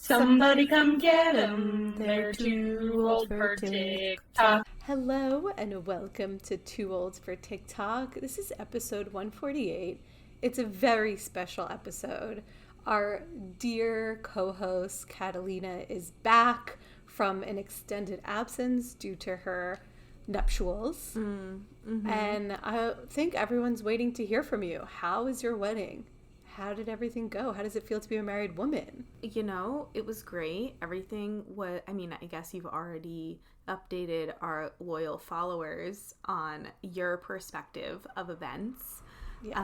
Somebody come get 'em. They're too old for TikTok. Hello and welcome to Too Old for TikTok. This is episode 148. It's a very special episode. Our dear co-host Catalina is back from an extended absence due to her nuptials. And I think everyone's waiting to hear from you. How is your wedding? How did everything go? How does it feel to be a married woman? You know, it was great. Everything was, I guess you've already updated our loyal followers on your perspective of events. Yes.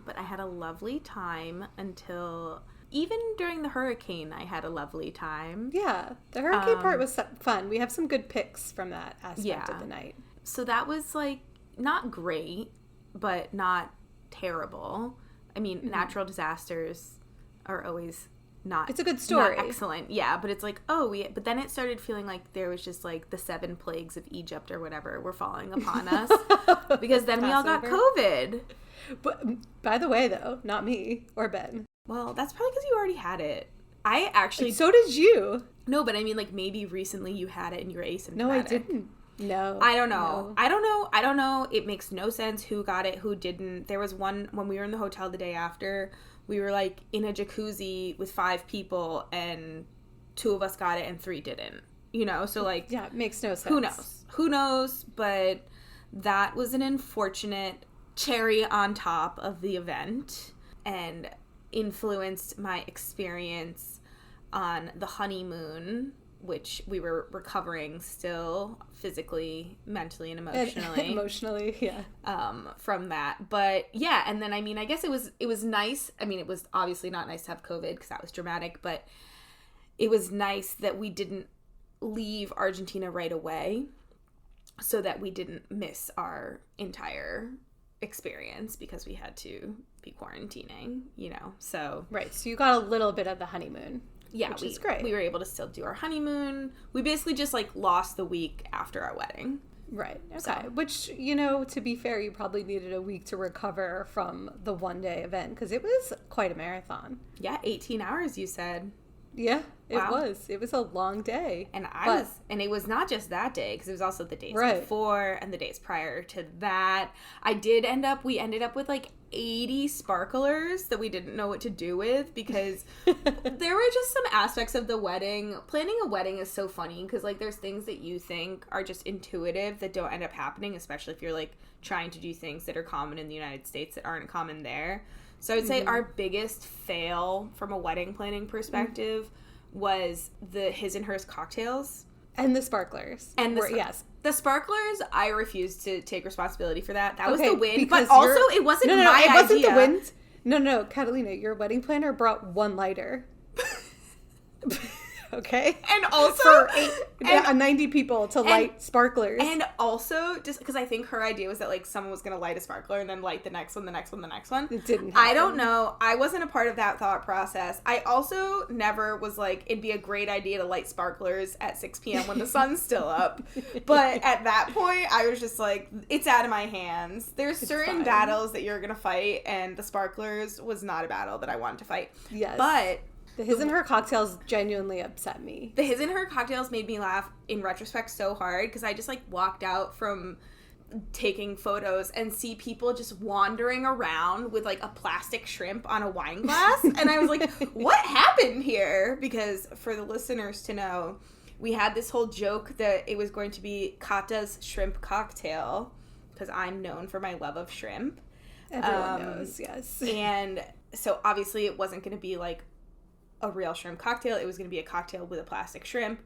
But I had a lovely time until, even during the hurricane, I had a lovely time. Yeah, the hurricane part was fun. We have some good pics from that aspect of the night. So that was, like, not great, but not terrible. I mean, natural disasters are always not... It's a good story. Not excellent, yeah. But it's like, but then it started feeling like there was just, like, the 7 plagues of Egypt or whatever were falling upon us. Because then we all got COVID. But, by the way, though, not me or Ben. Well, that's probably because you already had it. I actually... So did you. No, but I mean, like, maybe recently you had it and you were asymptomatic. No, I didn't. No. I don't know. I don't know. It makes no sense who got it, who didn't. There was one, when we were in the hotel the day after, we were, like, in a jacuzzi with 5 people, and 2 of us got it and 3 didn't. You know? So, like... Yeah, it makes no sense. Who knows? But that was an unfortunate cherry on top of the event, and influenced my experience on the honeymoon, which we were recovering still physically, mentally, and emotionally. Emotionally, yeah. From that. But yeah, and then, I mean, I guess it was nice. I mean, it was obviously not nice to have COVID because that was dramatic, but it was nice that we didn't leave Argentina right away so that we didn't miss our entire experience because we had to be quarantining, you know, so. Right, so you got a little bit of the honeymoon. Yeah, which is great. We were able to still do our honeymoon. We basically just, like, lost the week after our wedding. Right. Okay. So. Which, you know, to be fair, you probably needed a week to recover from the one-day event because it was quite a marathon. Yeah, 18 hours, you said. Yeah, it Wow. was. It was a long day. And and it was not just that day, because it was also the days before and the days prior to that. We ended up with, like, 80 sparklers that we didn't know what to do with, because there were just some aspects of the wedding. Planning a wedding is so funny, because, like, there's things that you think are just intuitive that don't end up happening, especially if you're, like, trying to do things that are common in the United States that aren't common there. So I would say our biggest fail from a wedding planning perspective was the his and hers cocktails. And the sparklers. And yes. The sparklers, I refuse to take responsibility for that. That was Okay, the win. because But also, it wasn't my idea. It wasn't the wind. No, Catalina, your wedding planner brought 1 lighter. Okay? And also... For 90 people to light sparklers. And also, just because I think her idea was that, like, someone was going to light a sparkler and then light the next one, the next one, the next one. It didn't happen. I don't know. I wasn't a part of that thought process. I also never was like, it'd be a great idea to light sparklers at 6 p.m. when the sun's still up. But at that point, I was just like, it's out of my hands. There's certain battles that you're going to fight, and the sparklers was not a battle that I wanted to fight. Yes. But... The his and her cocktails genuinely upset me. The his and her cocktails made me laugh in retrospect so hard because I just, like, walked out from taking photos and see people just wandering around with, like, a plastic shrimp on a wine glass. And I was like, what happened here? Because for the listeners to know, we had this whole joke that it was going to be Kata's shrimp cocktail because I'm known for my love of shrimp. Everyone knows, yes. And so obviously it wasn't going to be, like, a real shrimp cocktail. It was going to be a cocktail with a plastic shrimp.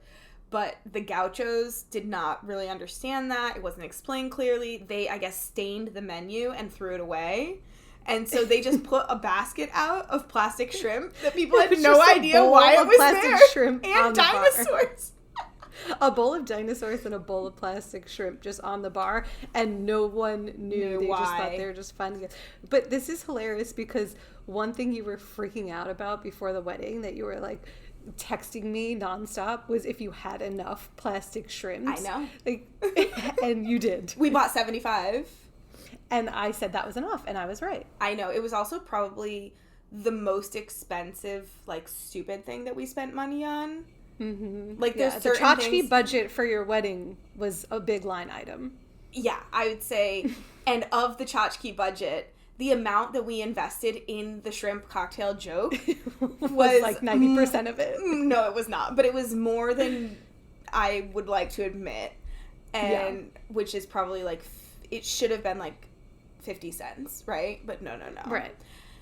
But the gauchos did not really understand that. It wasn't explained clearly. They, I guess, stained the menu and threw it away. And so they just put a basket out of plastic shrimp that people had no idea why it was there. Shrimp and dinosaurs. A bowl of dinosaurs and a bowl of plastic shrimp just on the bar, and no one knew. They just thought they were just fun. But this is hilarious because one thing you were freaking out about before the wedding that you were, like, texting me nonstop was if you had enough plastic shrimps. I know. Like, and you did. We bought 75. And I said that was enough, and I was right. I know. It was also probably the most expensive, like, stupid thing that we spent money on. Mm-hmm. Like, there's the certain tchotchke things... budget for your wedding was a big line item. Yeah, I would say, and of the tchotchke budget, the amount that we invested in the shrimp cocktail joke was like 90% of it. No, it was not, but it was more than I would like to admit, and which is probably like, it should have been like 50 cents, right? But no. Right.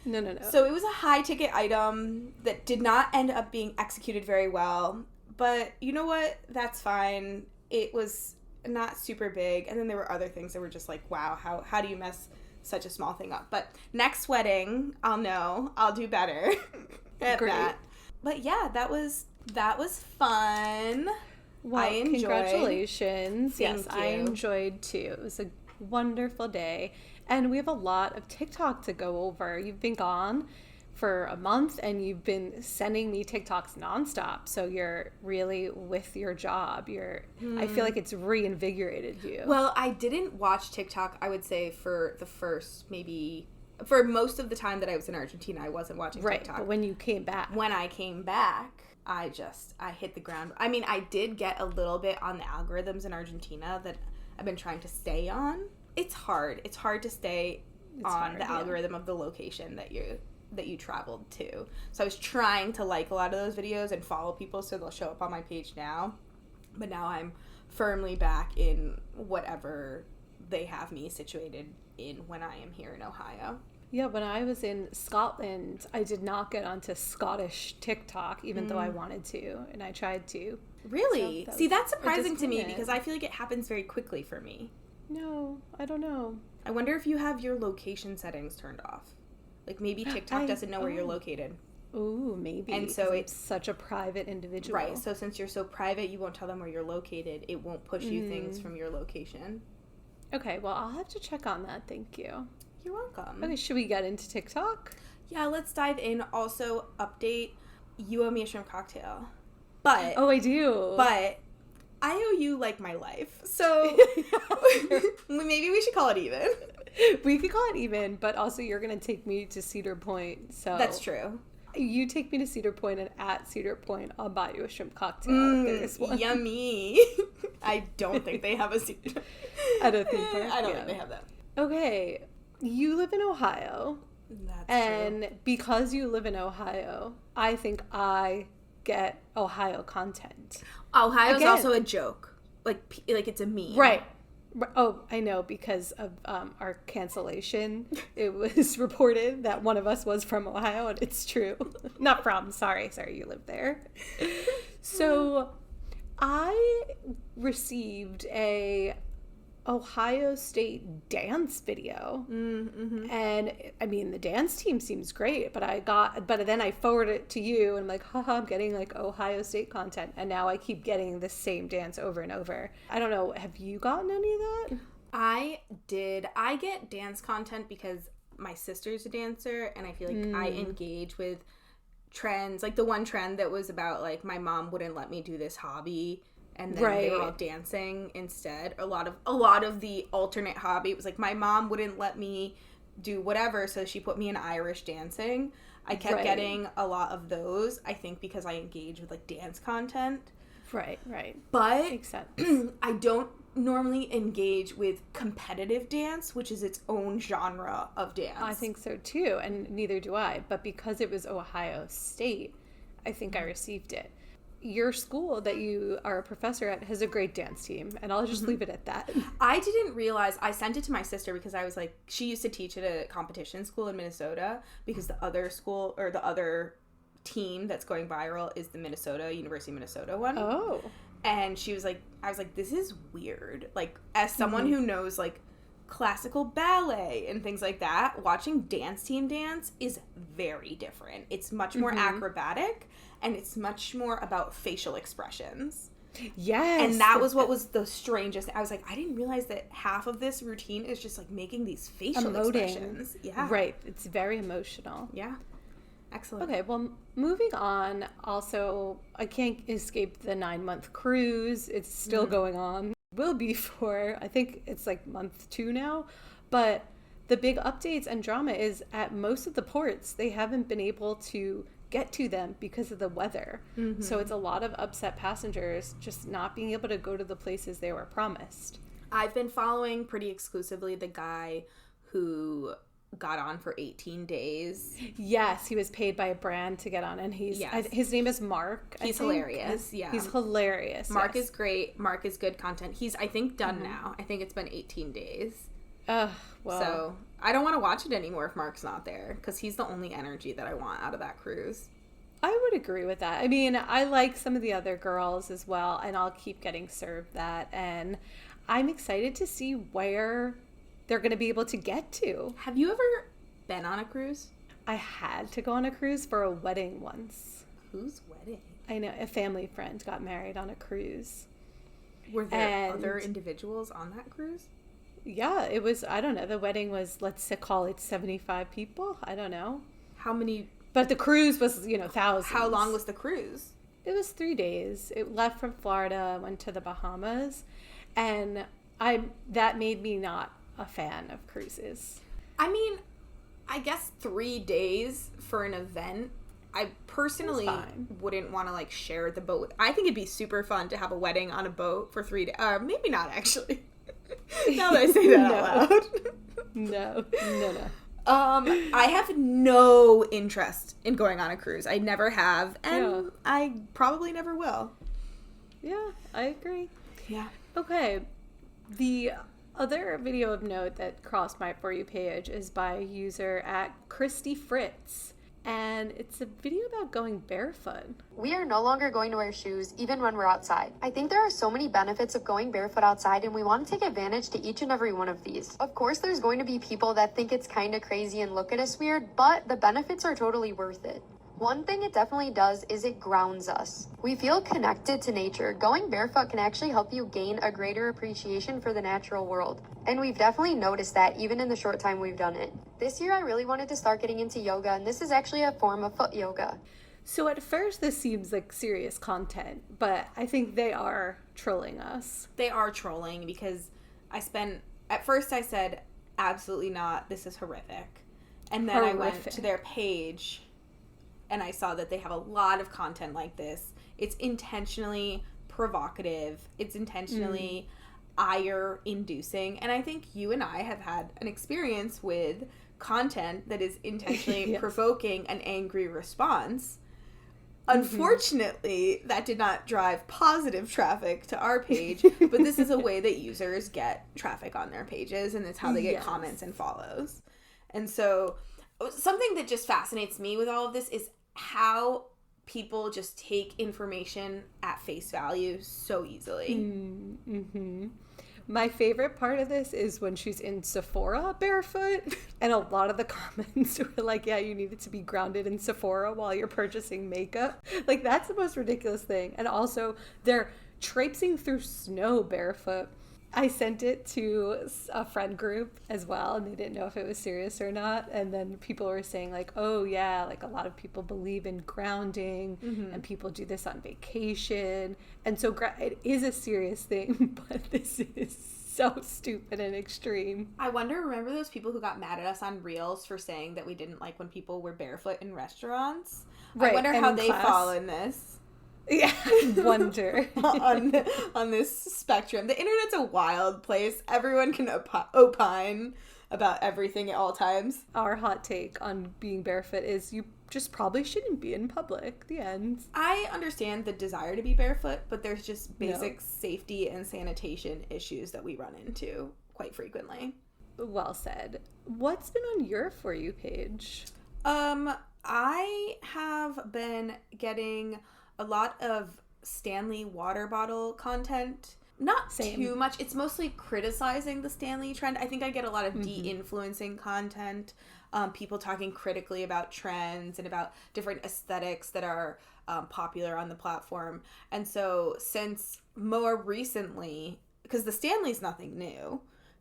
No. So it was a high ticket item that did not end up being executed very well, but you know what? That's fine. It was not super big, and then there were other things that were just like, wow, how do you mess such a small thing up? But next wedding, I'll do better at Great. that. But yeah, that was fun. Well, I enjoyed. Congratulations. Thank Yes, you. I enjoyed too. It was a wonderful day, and we have a lot of TikTok to go over. You've been gone for a month, and you've been sending me TikToks nonstop, so you're really with your job. I feel like it's reinvigorated you. Well, I didn't watch TikTok, I would say, for the first, maybe, for most of the time that I was in Argentina, I wasn't watching TikTok. Right, but when you came back. When I came back, I hit the ground. I mean, I did get a little bit on the algorithms in Argentina that I've been trying to stay on. It's hard. It's hard to stay on the algorithm of the location that you traveled to. So I was trying to like a lot of those videos and follow people so they'll show up on my page now. But now I'm firmly back in whatever they have me situated in when I am here in Ohio. Yeah, when I was in Scotland, I did not get onto Scottish TikTok, even though I wanted to, and I tried to. Really? So See, that's surprising to me disappointment. because I feel like it happens very quickly for me. No, I don't know. I wonder if you have your location settings turned off. Like, maybe TikTok doesn't know where you're located. Ooh, maybe. And so it's such a private individual. Right, so since you're so private, you won't tell them where you're located. It won't push you things from your location. Okay, well, I'll have to check on that. Thank you. You're welcome. Okay, should we get into TikTok? Yeah, let's dive in. Also, update, you owe me a shrimp cocktail. But... Oh, I do. But I owe you, like, my life. So maybe we should call it even. We could call it even, but also you're going to take me to Cedar Point, so... That's true. You take me to Cedar Point, and at Cedar Point, I'll buy you a shrimp cocktail. There is one. Yummy. I don't think they have a Cedar. At a theme park. I don't think they have that. Okay, you live in Ohio. That's and true. because you live in Ohio, I think I get Ohio content. Ohio's Again. also a joke. Like it's a meme. Right. Oh, I know, because of our cancellation, it was reported that one of us was from Ohio, and it's true. Not from, sorry, you live there. So I received a Ohio State dance video, and I mean the dance team seems great, but then I forwarded it to you, and I'm like, haha, I'm getting like Ohio State content, and now I keep getting the same dance over and over. I don't know, have you gotten any of that? I did. I get dance content because my sister's a dancer, and I feel like I engage with trends, like the one trend that was about like my mom wouldn't let me do this hobby. And then they were all dancing instead. A lot of the alternate hobby, it was like my mom wouldn't let me do whatever, so she put me in Irish dancing. I kept getting a lot of those, I think because I engage with like dance content. Right. But Makes sense. I don't normally engage with competitive dance, which is its own genre of dance. I think so too, and neither do I. But because it was Ohio State, I think I received it. Your school that you are a professor at has a great dance team, and I'll just leave it at that. I didn't realize, I sent it to my sister because I was like, she used to teach at a competition school in Minnesota because the other school, or the other team that's going viral is the University of Minnesota one. Oh. And she was like, I was like, this is weird. Like, as someone who knows like classical ballet and things like that, watching dance team dance is very different. It's much more acrobatic, and it's much more about facial expressions. Yes. And that was what was the strangest. I was like, I didn't realize that half of this routine is just like making these facial expressions. Yeah. Right. It's very emotional. Yeah. Excellent. Okay, well, moving on. Also, I can't escape the 9-month cruise. It's still going on. Will be for, I think it's like month 2 now. But the big updates and drama is at most of the ports, they haven't been able to get to them because of the weather. So it's a lot of upset passengers just not being able to go to the places they were promised. I've been following pretty exclusively the guy who got on for 18 days. Yes, he was paid by a brand to get on, and his name is Mark. He's hilarious. Yeah, he's hilarious. Mark is great. Mark is good content. He's, I think, done now. I think it's been 18 days. Well. So I don't want to watch it anymore if Mark's not there, because he's the only energy that I want out of that cruise. I would agree with that. I mean, I like some of the other girls as well, and I'll keep getting served that, and I'm excited to see where they're going to be able to get to. Have you ever been on a cruise? I had to go on a cruise for a wedding once. Whose wedding? I know, a family friend got married on a cruise. Were there other individuals on that cruise? Yeah, it was, I don't know, the wedding was, let's call it 75 people. I don't know. How many? But the cruise was, thousands. How long was the cruise? It was 3 days. It left from Florida, went to the Bahamas, and that made me not a fan of cruises. I mean, I guess 3 days for an event, I personally wouldn't want to, share the boat. I think it'd be super fun to have a wedding on a boat for 3 days. Maybe not, actually. Now that I say that out loud. No. I have no interest in going on a cruise. I never have, and I probably never will. Yeah, I agree. Yeah. Okay. The other video of note that crossed my For You page is by a user at Christy Fritz, and it's a video about going barefoot. We are no longer going to wear shoes even when we're outside. I think there are so many benefits of going barefoot outside, and we want to take advantage to each and every one of these. Of course, there's going to be people that think it's kind of crazy and look at us weird, but the benefits are totally worth it. One thing it definitely does is it grounds us. We feel connected to nature. Going barefoot can actually help you gain a greater appreciation for the natural world. And we've definitely noticed that even in the short time we've done it. This year I really wanted to start getting into yoga, and this is actually a form of foot yoga. So at first this seems like serious content, but I think they are trolling us. They are trolling because at first I said, absolutely not, this is horrific. And then I went to their page and I saw that they have a lot of content like this. It's intentionally provocative. It's intentionally ire-inducing. And I think you and I have had an experience with content that is intentionally provoking an angry response. Unfortunately, that did not drive positive traffic to our page, but this is a way that users get traffic on their pages, and it's how they get comments and follows. And so something that just fascinates me with all of this is how people just take information at face value so easily. My favorite part of this is when she's in Sephora barefoot, and a lot of the comments were like, yeah, you needed to be grounded in Sephora while you're purchasing makeup. Like, that's the most ridiculous thing. And also, they're traipsing through snow barefoot. I sent it to a friend group as well, and they didn't know if it was serious or not. And then people were saying, like, oh, yeah, like, a lot of people believe in grounding, and people do this on vacation. And so it is a serious thing, but this is so stupid and extreme. I remember those people who got mad at us on Reels for saying that we didn't like when people were barefoot in restaurants? Right, I wonder how they fall in this. Yeah, wonder. on this spectrum. The internet's a wild place. Everyone can opine about everything at all times. Our hot take on being barefoot is you just probably shouldn't be in public. The end. I understand the desire to be barefoot, but there's just basic safety and sanitation issues that we run into quite frequently. Well said. What's been on your For You page? I have been getting a lot of Stanley water bottle content. Not too much. It's mostly criticizing the Stanley trend. I think I get a lot of de-influencing content. People talking critically about trends and about different aesthetics that are popular on the platform. And so since more recently, because the Stanley's nothing new,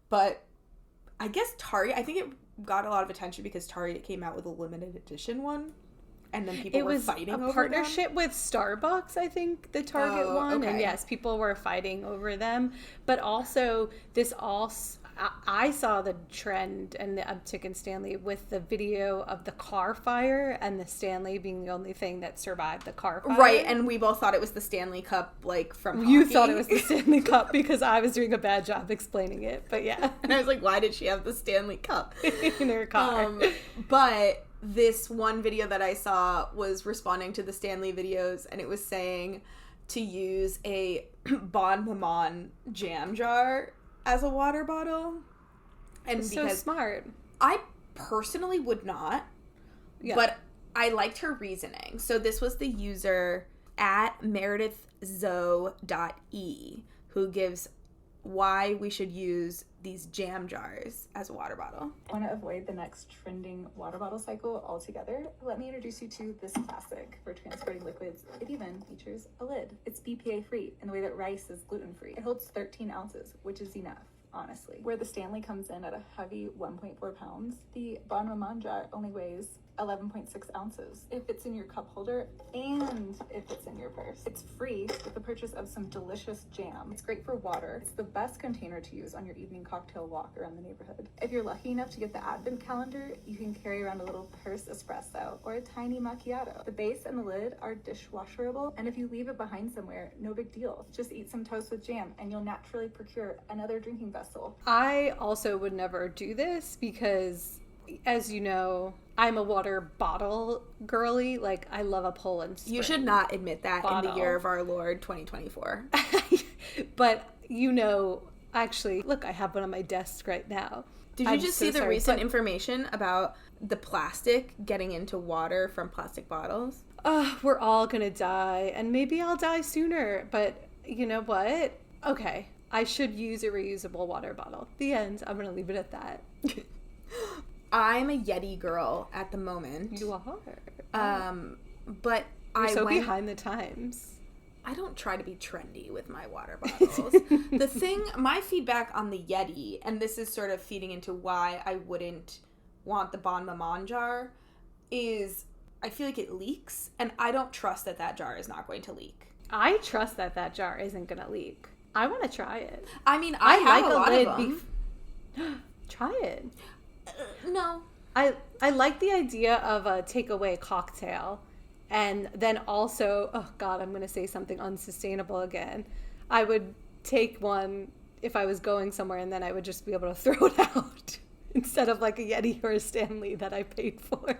but I guess Target, I think it got a lot of attention because Target came out with a limited edition one. And then people were fighting over them. It was a partnership with Starbucks, I think, the Target one. Okay. And yes, people were fighting over them. But also, I saw the trend and the uptick in Stanley with the video of the car fire and the Stanley being the only thing that survived the car fire. Right, and we both thought it was the Stanley Cup, like, from hockey. You thought it was the Stanley Cup because I was doing a bad job explaining it, but yeah. And I was like, why did she have the Stanley Cup in her car? But this one video that I saw was responding to the Stanley videos, and it was saying to use a Bon Maman jam jar as a water bottle. And so smart. I personally would not, but I liked her reasoning. So this was the user at meredithzoe.e who gives why we should use these jam jars as a water bottle. Want to avoid the next trending water bottle cycle altogether? Let me introduce you to this classic for transporting liquids. It even features a lid. It's BPA free in the way that rice is gluten free. It holds 13 ounces, which is enough, honestly. Where the Stanley comes in at a heavy 1.4 pounds, the Bon Maman jar only weighs 11.6 ounces. It fits in your cup holder and it fits in your purse. It's free with the purchase of some delicious jam. It's great for water. It's the best container to use on your evening cocktail walk around the neighborhood. If you're lucky enough to get the advent calendar, you can carry around a little purse espresso or a tiny macchiato. The base and the lid are dishwasherable, and if you leave it behind somewhere, no big deal. Just eat some toast with jam and you'll naturally procure another drinking vessel. I also would never do this because, as you know, I'm a water bottle girly. Like, I love a Poland Spring. You should not admit that bottle. In the year of our Lord 2024. But, you know, actually, look, I have one on my desk right now. Did you just see the recent information about the plastic getting into water from plastic bottles? We're all gonna die, and maybe I'll die sooner, but you know what? Okay, I should use a reusable water bottle. The end. I'm gonna leave it at that. I'm a Yeti girl at the moment. You are. But You're so behind the times. I don't try to be trendy with my water bottles. My feedback on the Yeti, and this is sort of feeding into why I wouldn't want the Bon Maman jar, is I feel like it leaks, and I don't trust that jar is not going to leak. I trust that jar isn't going to leak. I want to try it. I mean, I have like a lot of them. Try it. No. I like the idea of a takeaway cocktail. And then also, oh God, I'm going to say something unsustainable again. I would take one if I was going somewhere, and then I would just be able to throw it out instead of like a Yeti or a Stanley that I paid for.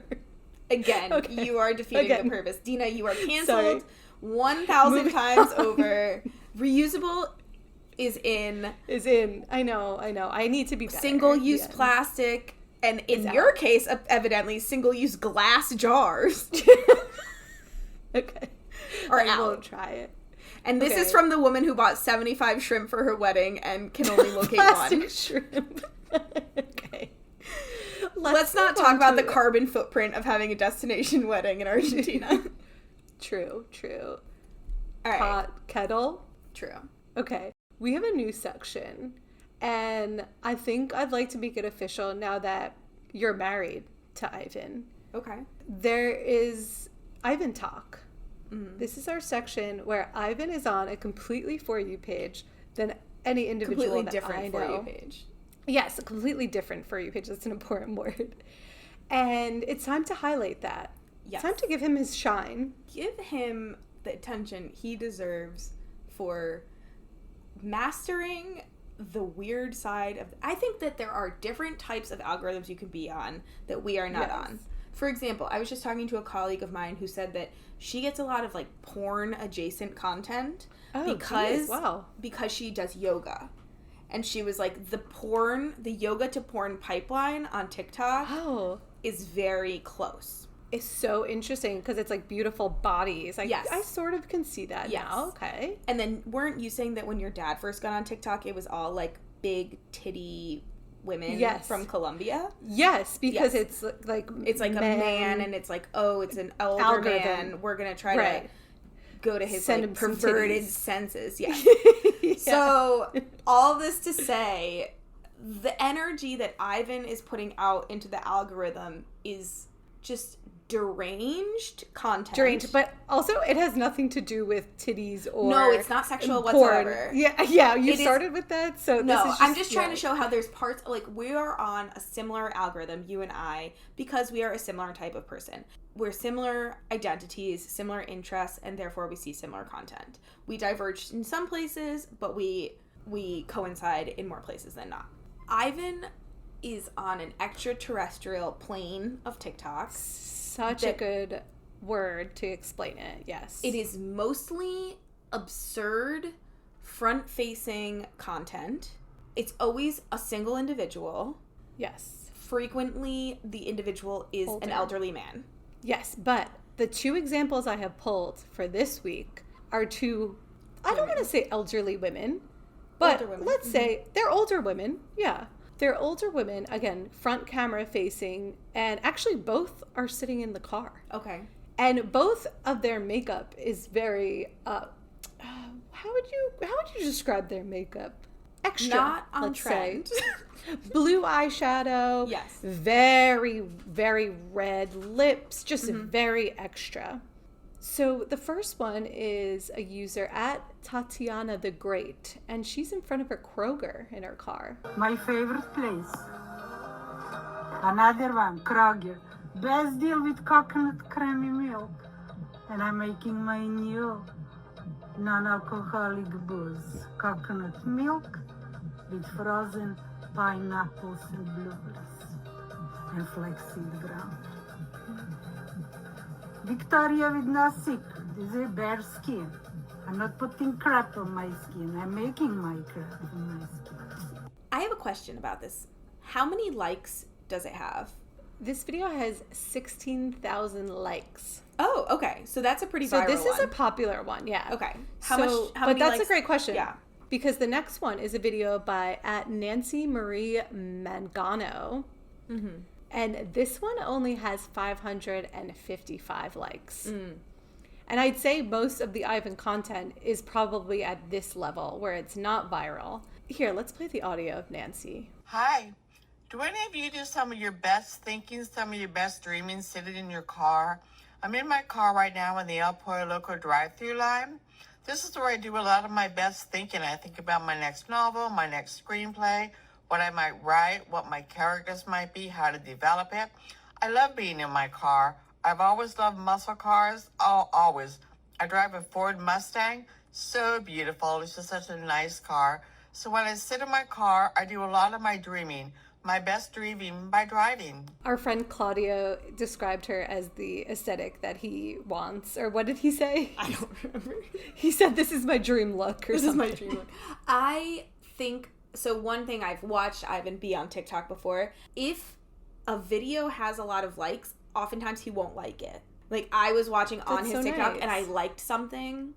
Again, okay. You are defeating the purpose. Dina, you are canceled 1,000 times over. Reusable is in. I know. I need to be better. Single-use plastic. And in your case, evidently, single-use glass jars. Okay. Or I won't try it. And this is from the woman who bought 75 shrimp for her wedding and can only locate one. Shrimp. Okay. Let's not talk about the carbon footprint of having a destination wedding in Argentina. True. All right. Pot kettle. True. Okay. We have a new section, and I think I'd like to make it official now that you're married to Ivan. Okay. There is Ivan Talk. Mm-hmm. This is our section where Ivan is on a completely For You page than any individual completely that different I know. For You page. Yes, a completely different For You page. That's an important word. And it's time to highlight that. Yes. It's time to give him his shine. Give him the attention he deserves for mastering the weird side of... I think that there are different types of algorithms you can be on that we are not on. For example, I was just talking to a colleague of mine who said that she gets a lot of like porn adjacent content because she does yoga. And she was like, the yoga to porn pipeline on TikTok is very close. It's so interesting because it's like beautiful bodies. Yes. I sort of can see that now. Okay. And then weren't you saying that when your dad first got on TikTok, it was all like big titty women from Colombia? Yes, because it's like a man, and it's like, oh, it's an elder man. We're gonna try to go to his like, perverted senses. Yeah. So all this to say, the energy that Ivan is putting out into the algorithm is just deranged content. Deranged, but also it has nothing to do with titties or no, it's not sexual porn. whatsoever. Yeah. You started with that, so no. This is I'm just trying to show how there's parts like we are on a similar algorithm, you and I, because we are a similar type of person. We're similar identities, similar interests, and therefore we see similar content. We diverge in some places, but we coincide in more places than not. Ivan is on an extraterrestrial plane of TikTok. Such a good word to explain it, yes. It is mostly absurd, front-facing content. It's always a single individual. Yes. Frequently, the individual is an elderly man. Yes, but the two examples I have pulled for this week are two, I don't want to say elderly women, but let's say they're older women. Yeah. They're older women, again, front camera facing, and actually both are sitting in the car. Okay. And both of their makeup is very, how would you describe their makeup? Extra, not on trend. Say. Blue eyeshadow. Yes. Very, very red lips, just very extra. So the first one is a user at Tatiana the Great, and she's in front of her Kroger in her car. My favorite place. Another one, Kroger. Best deal with coconut creamy milk. And I'm making my new non-alcoholic booze. Coconut milk with frozen pineapples and blueberries and flaxseed brown. Victoria with no secret. This is bare skin. I'm not putting crap on my skin. I'm making my crap on my skin. I have a question about this. How many likes does it have? This video has 16,000 likes. Oh, okay. So that's a pretty viral one. So this is a popular one, yeah. Okay. How many that's likes? A great question. Yeah. Because the next one is a video by at Nancy Marie Mangano. Mm-hmm. And this one only has 555 likes. And I'd say most of the Ivan content is probably at this level where it's not viral. Here, let's play the audio of Nancy. Hi. Do any of you do some of your best thinking, some of your best dreaming sitting in your car? I'm in my car right now in the El Pollo Loco drive-thru line. This is where I do a lot of my best thinking. I think about my next novel, my next screenplay, what I might write, what my characters might be, how to develop it. I love being in my car. I've always loved muscle cars. Oh, always. I drive a Ford Mustang. So beautiful. It's just such a nice car. So when I sit in my car, I do a lot of my dreaming. My best dreaming by driving. Our friend Claudio described her as the aesthetic that he wants. Or what did he say? I don't remember. He said, this is my dream look or something. This is my dream look. I think, so one thing I've watched Ivan be on TikTok before, if a video has a lot of likes, oftentimes he won't like it. Like I was watching on his TikTok and I liked something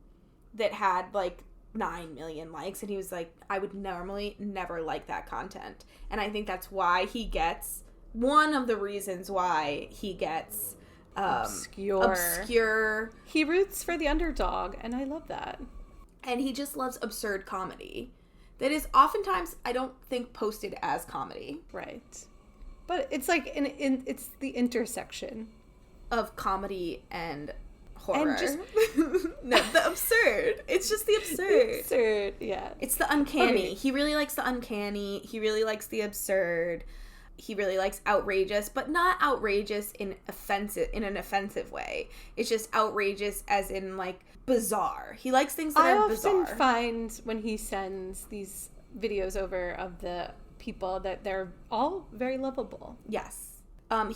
that had like 9 million likes and he was like, I would normally never like that content. And I think that's why he gets, one of the reasons why he gets obscure. He roots for the underdog and I love that. And he just loves absurd comedy that is oftentimes, I don't think, posted as comedy. Right. But it's like, it's the intersection of comedy and horror. And just no, the absurd. It's just the absurd. Absurd, yeah. It's the uncanny. Okay. He really likes the uncanny. He really likes the absurd. He really likes outrageous, but not outrageous in an offensive way. It's just outrageous as in like bizarre. He likes things that are bizarre. I often find when he sends these videos over of the people that they're all very lovable. Yes.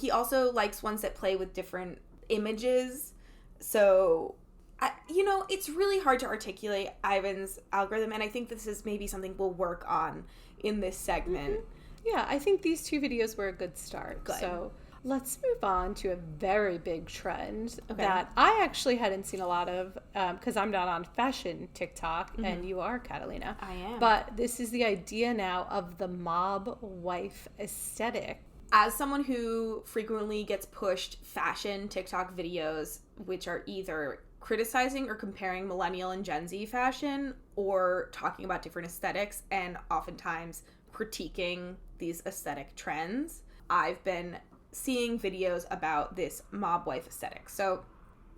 He also likes ones that play with different images. So, it's really hard to articulate Ivan's algorithm, and I think this is maybe something we'll work on in this segment. Mm-hmm. Yeah, I think these two videos were a good start. Good. So let's move on to a very big trend that I actually hadn't seen a lot of because I'm not on fashion TikTok, and you are, Catalina. I am. But this is the idea now of the mob wife aesthetic. As someone who frequently gets pushed fashion TikTok videos, which are either criticizing or comparing millennial and Gen Z fashion or talking about different aesthetics and oftentimes critiquing these aesthetic trends, I've been seeing videos about this mob wife aesthetic. So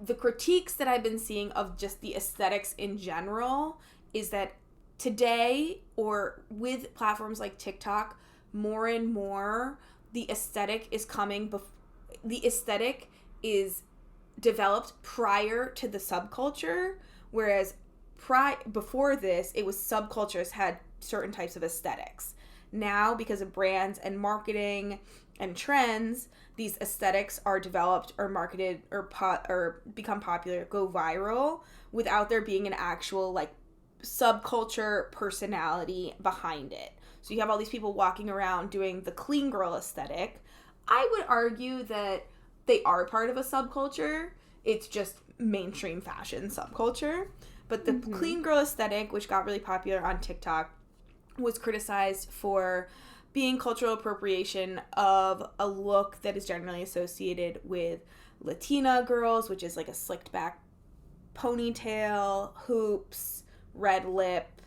the critiques that I've been seeing of just the aesthetics in general is that today, or with platforms like TikTok, more and more the aesthetic is coming the aesthetic is developed prior to the subculture, whereas before this, it was subcultures had certain types of aesthetics. Now, because of brands and marketing and trends, these aesthetics are developed or marketed or become popular, go viral, without there being an actual like subculture personality behind it. So you have all these people walking around doing the clean girl aesthetic. I would argue that they are part of a subculture. It's just mainstream fashion subculture. But the clean girl aesthetic, which got really popular on TikTok, was criticized for being cultural appropriation of a look that is generally associated with Latina girls, which is like a slicked back ponytail, hoops, red lip,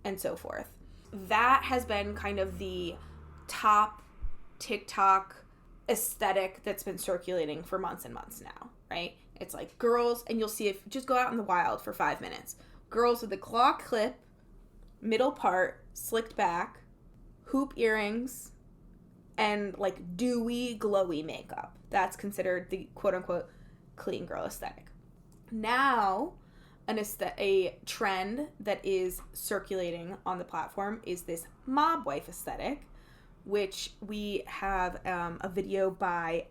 and so forth. That has been kind of the top TikTok aesthetic that's been circulating for months and months now, right? It's like girls, and you'll see if just go out in the wild for 5 minutes. Girls with the claw clip, middle part, slicked back, hoop earrings, and like dewy, glowy makeup. That's considered the quote-unquote clean girl aesthetic. Now, a trend that is circulating on the platform is this mob wife aesthetic, which we have a video by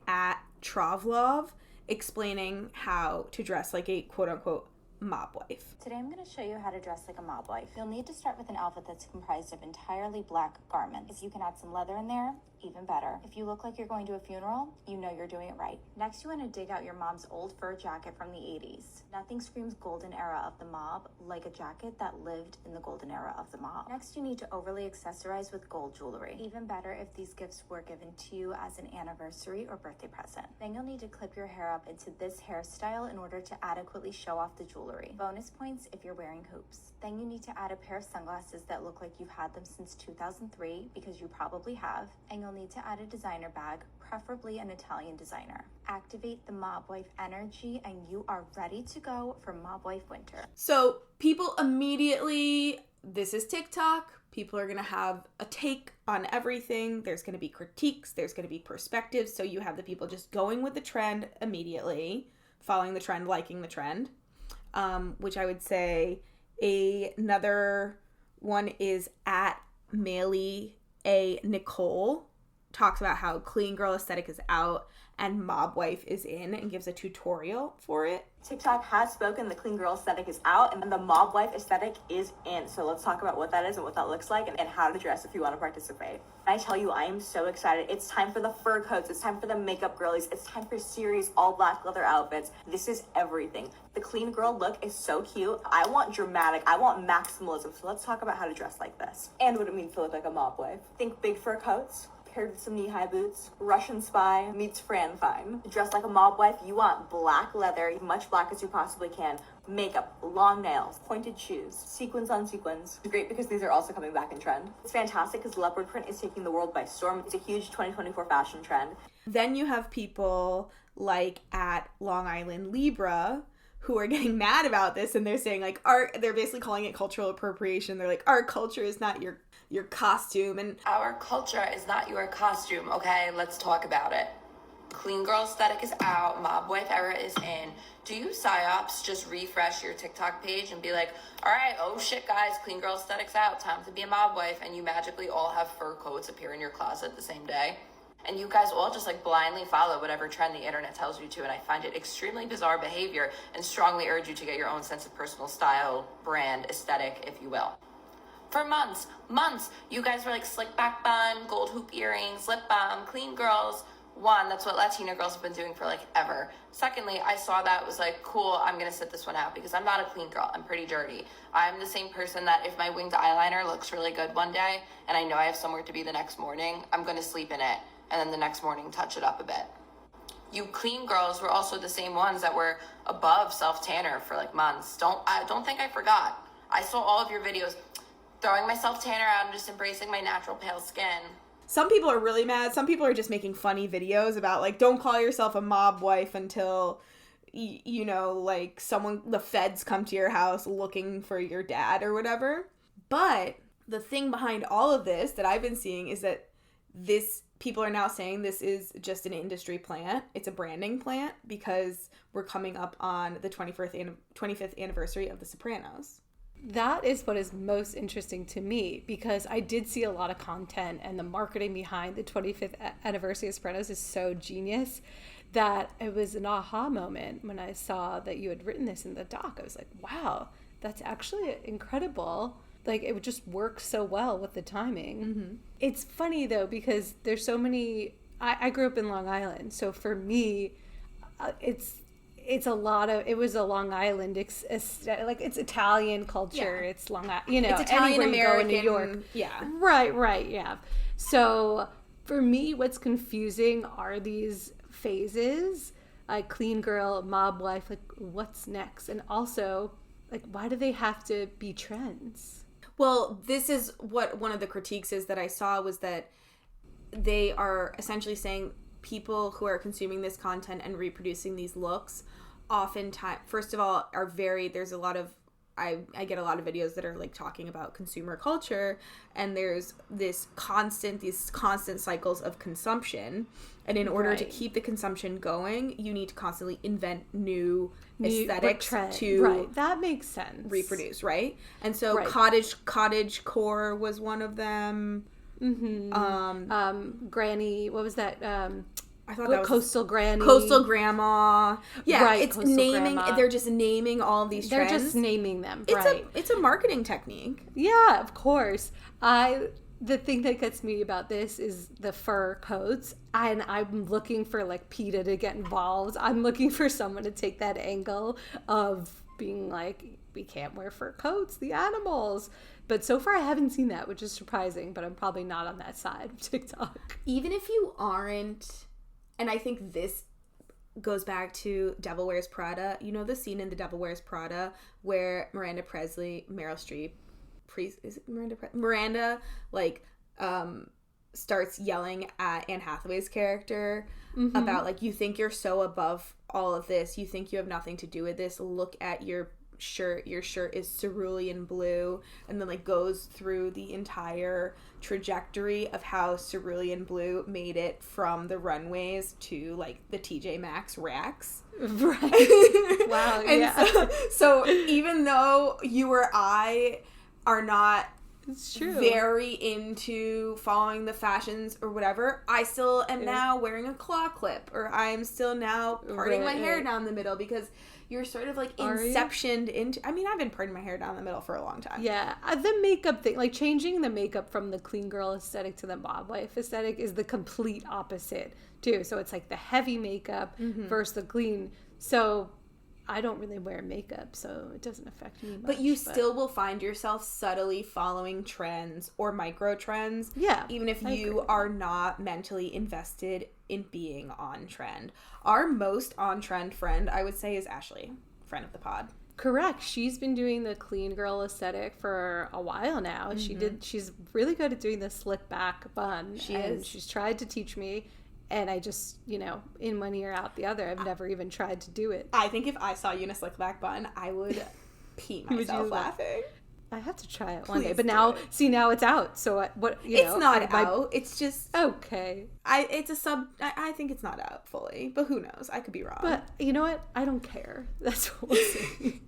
@Travlov explaining how to dress like a quote-unquote mob wife. Today I'm going to show you how to dress like a mob wife. You'll need to start with an outfit that's comprised of entirely black garments. If you can add some leather in there, even better. If you look like you're going to a funeral, you know you're doing it right. Next, you want to dig out your mom's old fur jacket from the 80s. Nothing screams golden era of the mob like a jacket that lived in the golden era of the mob. Next, you need to overly accessorize with gold jewelry. Even better if these gifts were given to you as an anniversary or birthday present. Then you'll need to clip your hair up into this hairstyle in order to adequately show off the jewelry. Bonus points if you're wearing hoops. Then you need to add a pair of sunglasses that look like you've had them since 2003, because you probably have, and you'll need to add a designer bag, preferably an Italian designer. Activate the mob wife energy and you are ready to go for mob wife winter. So people immediately, this is TikTok, people are going to have a take on everything. There's going to be critiques, there's going to be perspectives. So you have the people just going with the trend immediately, following the trend, liking the trend, which I would say another one is @Maley_A_Nicole, talks about how clean girl aesthetic is out and mob wife is in, and gives a tutorial for it. TikTok has spoken, the clean girl aesthetic is out and the mob wife aesthetic is in. So let's talk about what that is and what that looks like and how to dress if you want to participate. I tell you, I am so excited. It's time for the fur coats. It's time for the makeup girlies. It's time for serious all black leather outfits. This is everything. The clean girl look is so cute. I want dramatic. I want maximalism. So let's talk about how to dress like this and what it means to look like a mob wife. Think big fur coats paired with some knee-high boots. Russian Spy meets Fran Fine. Dressed like a mob wife, you want black leather, much black as you possibly can. Makeup, long nails, pointed shoes, sequins on sequins. It's great because these are also coming back in trend. It's fantastic because leopard print is taking the world by storm. It's a huge 2024 fashion trend. Then you have people like @Long Island Libra who are getting mad about this, and they're saying like they're basically calling it cultural appropriation. They're like, our culture is not your costume, and our culture is not your costume. Okay, let's talk about it. Clean girl aesthetic is out, mob wife era is in. Do you psyops just refresh your TikTok page and be like, all right, oh shit guys, clean girl aesthetic's out, time to be a mob wife, and you magically all have fur coats appear in your closet the same day? And you guys all just like blindly follow whatever trend the internet tells you to, and I find it extremely bizarre behavior and strongly urge you to get your own sense of personal style, brand, aesthetic, if you will. For months, you guys were like slick back bun, gold hoop earrings, lip balm, clean girls. One, that's what Latina girls have been doing for like ever. Secondly, I saw that, was like, cool, I'm gonna sit this one out because I'm not a clean girl, I'm pretty dirty. I'm the same person that if my winged eyeliner looks really good one day and I know I have somewhere to be the next morning, I'm gonna sleep in it and then the next morning touch it up a bit. You clean girls were also the same ones that were above self-tanner for like months. Don't think I forgot. I saw all of your videos throwing my self-tanner out and just embracing my natural pale skin. some people are really mad. Some people are just making funny videos about, like, don't call yourself a mob wife until, you know, like, the feds come to your house looking for your dad or whatever. But the thing behind all of this that I've been seeing is that people are now saying this is just an industry plant. It's a branding plant because we're coming up on the 25th anniversary of The Sopranos. That is what is most interesting to me, because I did see a lot of content, and the marketing behind the 25th anniversary of Sopranos is so genius that it was an aha moment when I saw that you had written this in the doc. I was like, wow, that's actually incredible. Like, it would just work so well with the timing. Mm-hmm. It's funny, though, because there's so many... I grew up in Long Island, so for me, it's a lot of... It was a Long Island... like, it's Italian culture. Yeah. It's Long Island... You know, it's Italian-American... New York. Yeah. Right, yeah. So, for me, what's confusing are these phases. Like, clean girl, mob wife, like, what's next? And also, like, why do they have to be trends? Well, this is what one of the critiques is that I saw, was that they are essentially saying people who are consuming this content and reproducing these looks oftentimes, first of all, there's a lot of, I get a lot of videos that are like talking about consumer culture, and there's these constant cycles of consumption. And in order to keep the consumption going, you need to constantly invent new aesthetics to that makes sense. Reproduce, right? And so cottage core was one of them. Mm-hmm. Granny, what was that? I thought that was coastal granny, coastal grandma. Yeah, right, it's naming. Grandma. They're just naming all these trends. They're just naming them. It's a marketing technique. Yeah, of course. The thing that gets me about this is the fur coats, and I'm looking for like PETA to get involved. I'm looking for someone to take that angle of being like, we can't wear fur coats, the animals. But so far I haven't seen that, which is surprising, but I'm probably not on that side of TikTok. Even if you aren't, and I think this goes back to Devil Wears Prada. You know the scene in The Devil Wears Prada where Miranda like starts yelling at Anne Hathaway's character about like, you think you're so above all of this, you think you have nothing to do with this, look at your shirt is cerulean blue, and then like goes through the entire trajectory of how cerulean blue made it from the runways to like the TJ Maxx racks. Right. Wow. And yeah. So even though you or I are not very into following the fashions or whatever, I still am now wearing a claw clip, or I'm still now parting my hair down the middle, because you're sort of like inceptioned into... I mean, I've been parting my hair down the middle for a long time. Yeah. The makeup thing, like changing the makeup from the clean girl aesthetic to the mob wife aesthetic is the complete opposite too. So it's like the heavy makeup versus the clean. So I don't really wear makeup, so it doesn't affect me much. But you still will find yourself subtly following trends or micro trends. Yeah. Even if you are not mentally invested in being on trend. Our most on trend friend, I would say, is Ashley, friend of the pod. Correct. She's been doing the clean girl aesthetic for a while now. She's really good at doing the slick back bun. She's tried to teach me. And I just, in one ear, out the other. I've never even tried to do it. I think if I saw you in a slick back bun, I would pee myself laughing. I have to try it one day. But now it's out. So it's not out. It's just... Okay. I think it's not out fully. But who knows? I could be wrong. But you know what? I don't care. That's what we'll see.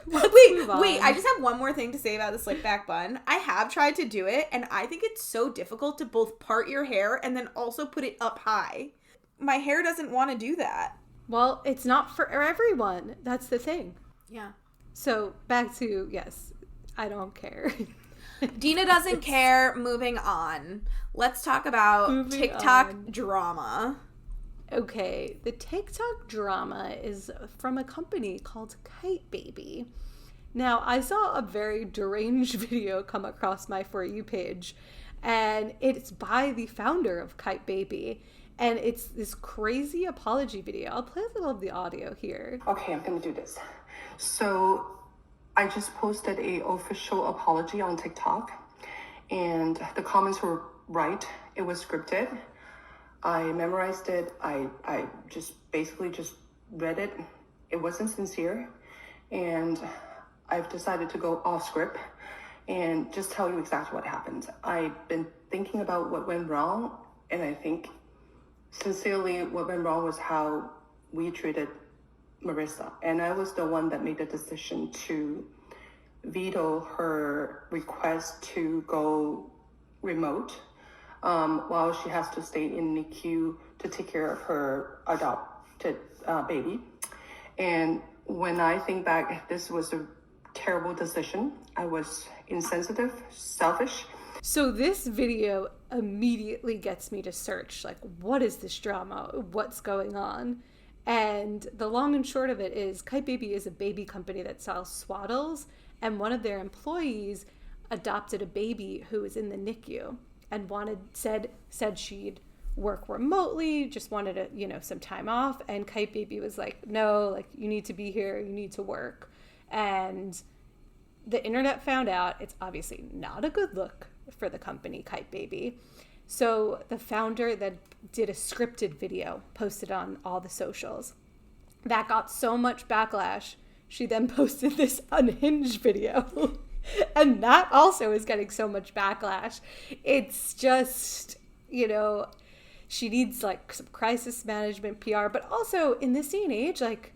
Wait, I just have one more thing to say about the slick back bun. I have tried to do it, and I think it's so difficult to both part your hair and then also put it up high. My hair doesn't want to do that. Well, it's not for everyone. That's the thing. Yeah. So back to, yes, I don't care. Dina doesn't care. Moving on. Let's talk about TikTok drama. Okay, the TikTok drama is from a company called Kite Baby. Now, I saw a very deranged video come across my For You page, and it's by the founder of Kite Baby, and it's this crazy apology video. I'll play a little of the audio here. Okay, I'm gonna do this. So, I just posted a official apology on TikTok, and the comments were right. It was scripted. I memorized it. I just basically just read it. It wasn't sincere. And I've decided to go off script and just tell you exactly what happened. I've been thinking about what went wrong, and I think sincerely what went wrong was how we treated Marissa. And I was the one that made the decision to veto her request to go remote while she has to stay in NICU to take care of her adopted baby. And when I think back, this was a terrible decision. I was insensitive, selfish. So this video immediately gets me to search, like, what is this drama? What's going on? And the long and short of it is Kite Baby is a baby company that sells swaddles, and one of their employees adopted a baby who was in the NICU and said she'd work remotely, just wanted some time off, and Kite Baby was like, no, like, you need to be here, you need to work. And the internet found out it's obviously not a good look for the company Kite Baby. So the founder then did a scripted video, posted on all the socials. That got so much backlash, she then posted this unhinged video. And that also is getting so much backlash. It's just, she needs like some crisis management PR, but also in this day and age, like,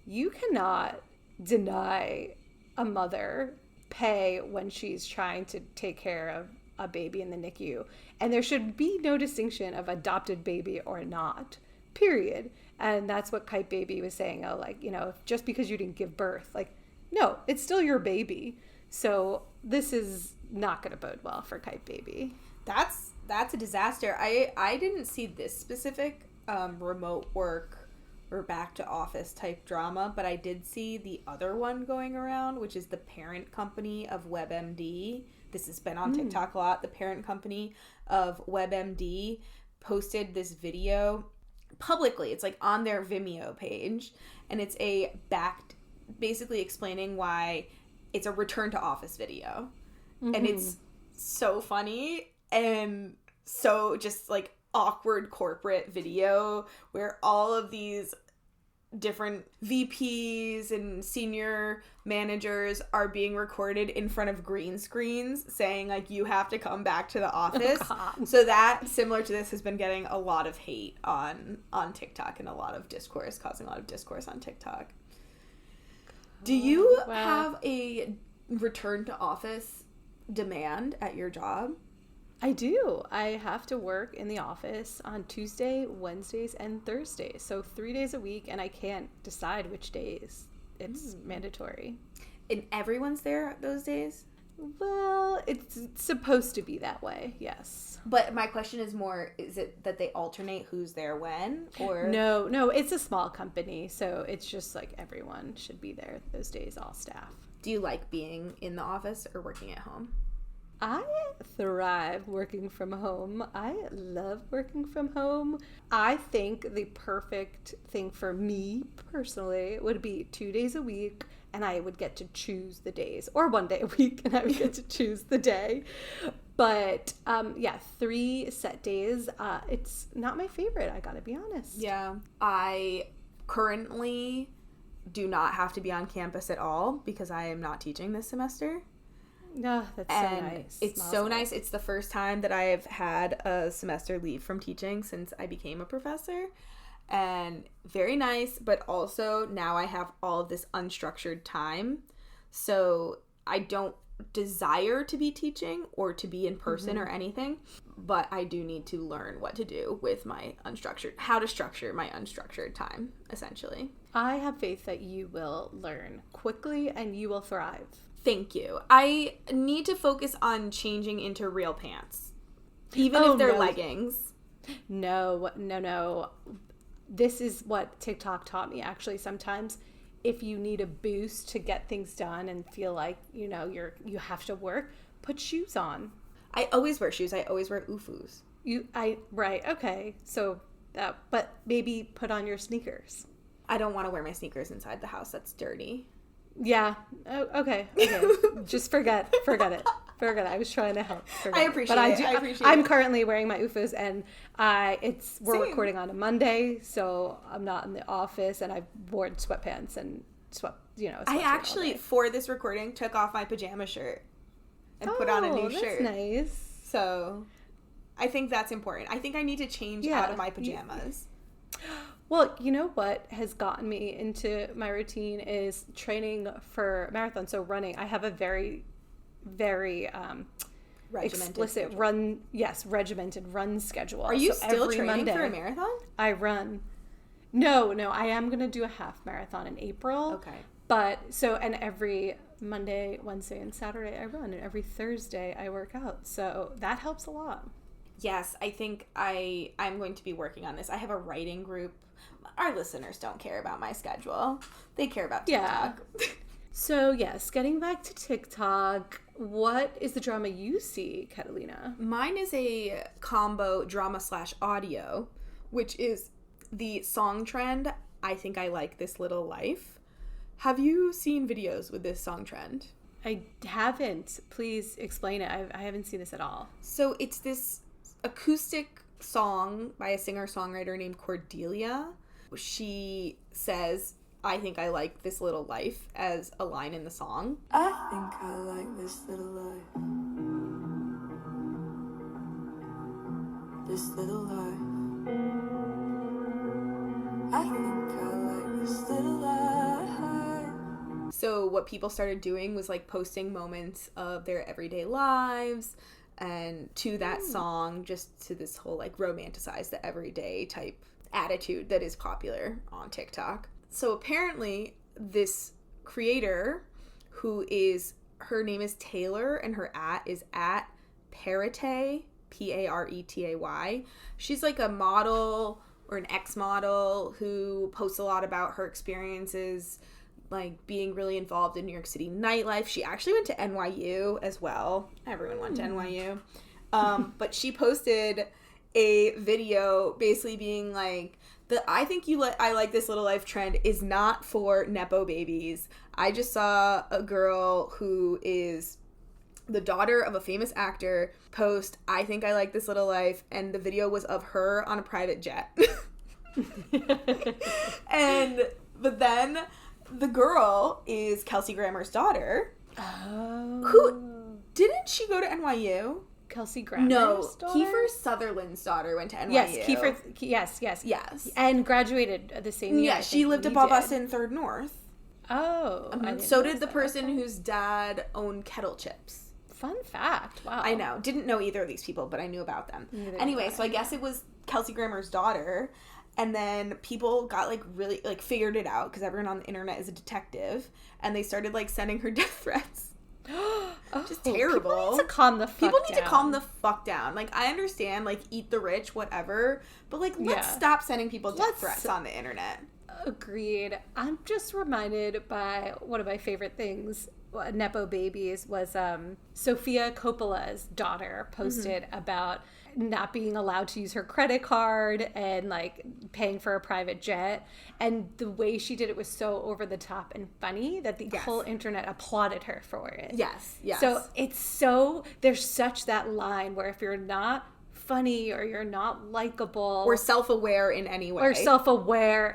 you cannot deny a mother pay when she's trying to take care of a baby in the NICU. And there should be no distinction of adopted baby or not, period. And that's what Kite Baby was saying. Oh, like, just because you didn't give birth, like, no, it's still your baby. So this is not going to bode well for Kite Baby. That's a disaster. I didn't see this specific remote work or back to office type drama, but I did see the other one going around, which is the parent company of WebMD. This has been on TikTok a lot. The parent company of WebMD posted this video publicly. It's like on their Vimeo page, and it's basically explaining why it's a return to office video. And it's so funny and so just like awkward corporate video where all of these different VPs and senior managers are being recorded in front of green screens saying, like, you have to come back to the office. So that, similar to this, has been getting a lot of hate on TikTok and a lot of discourse, causing a lot of discourse on TikTok. Do you have a return to office demand at your job? I do. I have to work in the office on Tuesday, Wednesdays, and Thursdays. So 3 days a week, and I can't decide which days. It's mandatory. And everyone's there those days? Well, it's supposed to be that way, yes. But my question is more, is it that they alternate who's there when? Or No, it's a small company, so it's just like everyone should be there those days, all staff. Do you like being in the office or working at home? I thrive working from home. I love working from home. I think the perfect thing for me personally would be 2 days a week, and I would get to choose the days, or 1 day a week and I would get to choose the day. But 3 set days, it's not my favorite, I gotta be honest. Yeah. I currently do not have to be on campus at all because I am not teaching this semester. No, that's so nice. It's so nice. It's the first time that I've had a semester leave from teaching since I became a professor. And very nice, but also now I have all of this unstructured time. So I don't desire to be teaching or to be in person or anything, but I do need to learn what to do with my how to structure my unstructured time, essentially. I have faith that you will learn quickly and you will thrive. Thank you. I need to focus on changing into real pants, even if they're leggings. No. This is what TikTok taught me, actually. Sometimes if you need a boost to get things done and feel like, you have to work, put shoes on. I always wear shoes. I always wear UFUs. Right. Okay. So but maybe put on your sneakers. I don't want to wear my sneakers inside the house. That's dirty. Yeah. Oh, okay. Just forget it. Forget, I was trying to help. I appreciate it. I'm currently wearing my UFOs, and we're Same. recording on a Monday, so I'm not in the office, and I've worn sweatpants and I actually, for this recording, took off my pajama shirt and put on a new shirt. That's nice. So I think that's important. I think I need to change out of my pajamas. Well, you know what has gotten me into my routine is training for marathon. So running. I have a very, very explicit regimented run schedule. Are you so still training for a marathon? I run. No, I am going to do a half marathon in April. Okay. And every Monday, Wednesday, and Saturday I run, and every Thursday I work out. So that helps a lot. Yes, I think I'm going to be working on this. I have a writing group. Our listeners don't care about my schedule. They care about TikTok. Yeah. So, yes, getting back to TikTok, what is the drama you see, Catalina? Mine is a combo drama/audio, which is the song trend, I Think I Like This Little Life. Have you seen videos with this song trend? I haven't. Please explain it. I haven't seen this at all. So it's this acoustic song by a singer-songwriter named Cordelia. She says, I think I like this little life as a line in the song. I think I like this little life. This little life. I think I like this little life. So what people started doing was like posting moments of their everyday lives and to that song, just to this whole like romanticize the everyday type attitude that is popular on TikTok. So apparently this creator her name is Taylor and her is at Paretay, Paretay. She's like a model or an ex-model who posts a lot about her experiences like being really involved in New York City nightlife. She actually went to NYU as well. Everyone went to NYU. But she posted a video basically being like, I like this little life trend is not for Nepo babies. I just saw a girl who is the daughter of a famous actor post, I think I like this little life, and the video was of her on a private jet. But then the girl is Kelsey Grammer's daughter. Oh. Who didn't she go to NYU? Kelsey Grammer's daughter? Kiefer Sutherland's daughter went to NYU. Yes, Kiefer, yes. And graduated the same year. Yeah, she lived above us in Third North. Oh. So did the person whose dad owned Kettle Chips. Fun fact. Wow. I know. Didn't know either of these people, but I knew about them. Anyway, so I guess it was Kelsey Grammer's daughter. And then people got like really like figured it out because everyone on the internet is a detective, and they started like sending her death threats. Just terrible. People need to calm the fuck down. Like, I understand, like, eat the rich, whatever, but like, let's stop sending people death threats on the internet. Agreed. I'm just reminded by one of my favorite things, Nepo babies, was Sofia Coppola's daughter posted about not being allowed to use her credit card and like paying for a private jet, and the way she did it was so over the top and funny that the whole internet applauded her for it. Yes. So there's such that line where if you're not funny or you're not likable or self-aware in any way,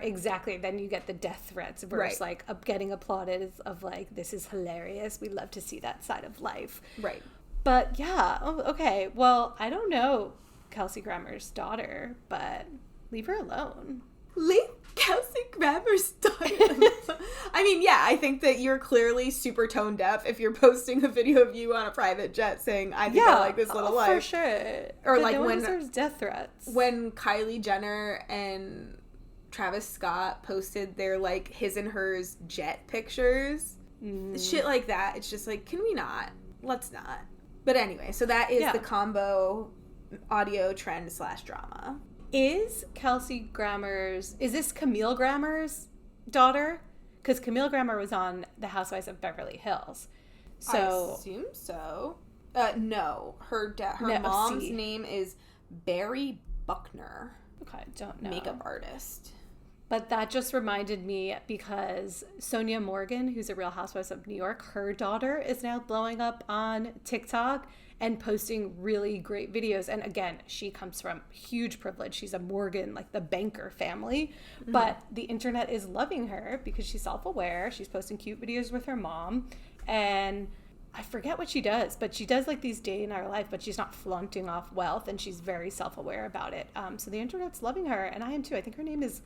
exactly, then you get the death threats versus like getting applauded of like, this is hilarious, we love to see that side of life. Right. But yeah, okay, well, I don't know Kelsey Grammer's daughter, but leave her alone. Leave Kelsey Grammer's daughter alone. I mean, yeah, I think that you're clearly super tone deaf if you're posting a video of you on a private jet saying, I think I like this little life. For sure. Or but like no when deserves death threats. When Kylie Jenner and Travis Scott posted their like his and hers jet pictures. Shit like that. It's just like, can we not? Let's not. But anyway, so that is the combo audio trend / drama. Is this Camille Grammer's daughter? Because Camille Grammer was on The Housewives of Beverly Hills. So I assume so. No. Her mom's name is Barry Buckner. Okay, don't know. Makeup artist. But that just reminded me because Sonia Morgan, who's a Real Housewives of New York, her daughter is now blowing up on TikTok and posting really great videos. And again, she comes from huge privilege. She's a Morgan, like the banker family. Mm-hmm. But the internet is loving her because she's self-aware. She's posting cute videos with her mom. And I forget what she does, but she does like these day in her life, but she's not flaunting off wealth, and she's very self-aware about it. So the internet's loving her, and I am too. I think her name is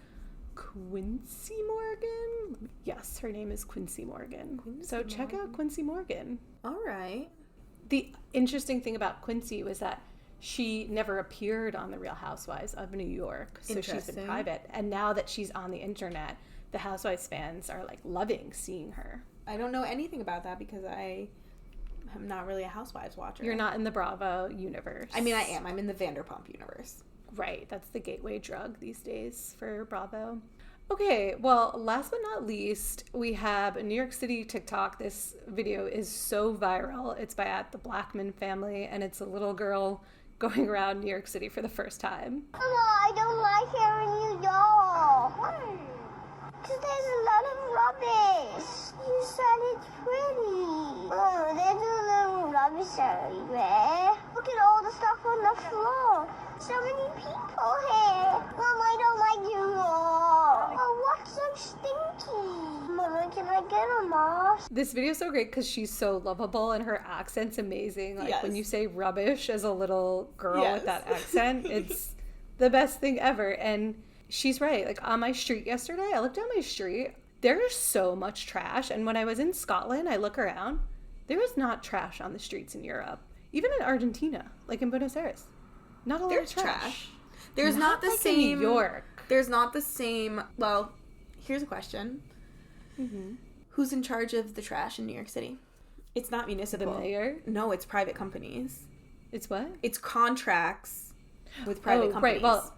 Quincy Morgan? Yes, her name is Quincy Morgan. Check out Quincy Morgan. All right. The interesting thing about Quincy was that she never appeared on The Real Housewives of New York. So she's been private. And now that she's on the internet, the Housewives fans are like loving seeing her. I don't know anything about that because I'm not really a Housewives watcher. You're not in the Bravo universe. I mean, I am. I'm in the Vanderpump universe. Right. That's the gateway drug these days for Bravo. Okay, well, last but not least, we have a New York City TikTok. This video is so viral. It's by the Blackman family, and it's a little girl going around New York City for the first time. Mama, I don't like hearing you yawn. Why? Because there's a lot of rubbish. You said it's pretty. Oh, there's a little rubbish everywhere. Look at all the stuff on the floor. So many people here. Mom, I don't like you all. Oh, what's so stinky? Mama, can I get a mask? This video is so great because she's so lovable and her accent's amazing. Like when you say rubbish as a little girl with that accent, it's the best thing ever. And she's right. Like on my street yesterday, I looked down my street. There is so much trash. And when I was in Scotland, I look around. There is not trash on the streets in Europe. Even in Argentina, like in Buenos Aires. Not a lot of trash. There's not the like same. In New York. There's not the same. Well, here's a question. Mm-hmm. Who's in charge of the trash in New York City? It's not municipal. The mayor? No, it's private companies. It's what? It's contracts with private companies. Right.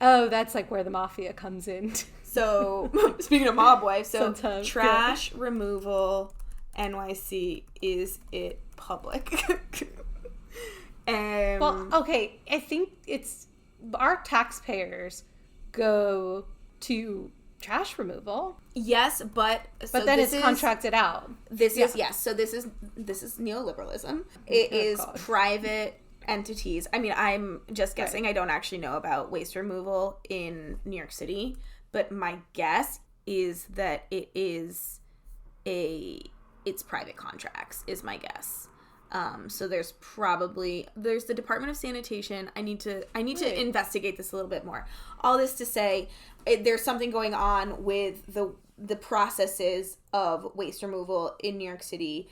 Well, that's like where the mafia comes in. So, speaking of mob wife, so sometimes, trash removal NYC, is it public? Well, okay, I think it's our taxpayers go to trash removal. Yes, but then it's contracted out. This is So this is neoliberalism. It is private entities. I mean, I'm just guessing. Right. I don't actually know about waste removal in New York City, but my guess is that it's private contracts. Is my guess. So there's the Department of Sanitation. I need to investigate this a little bit more. All this to say, there's something going on with the processes of waste removal in New York City,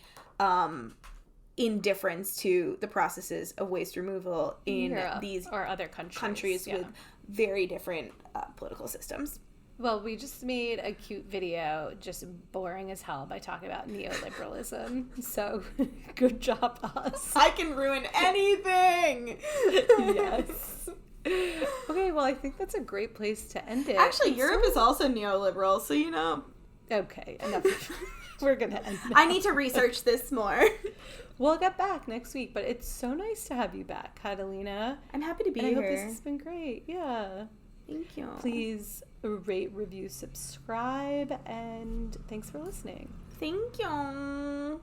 in difference to the processes of waste removal in Europe, these or other countries with very different political systems. Well, we just made a cute video, just boring as hell, by talking about neoliberalism. So, good job, us. I can ruin anything! Yes. Okay, well, I think that's a great place to end it. Actually, Europe is also neoliberal, so you know. Okay, enough. We're going to end now. I need to research this more. We'll get back next week, but it's so nice to have you back, Catalina. I'm happy to be here. I hope this has been great. Yeah. Thank you. Please rate, review, subscribe, and thanks for listening. Thank you.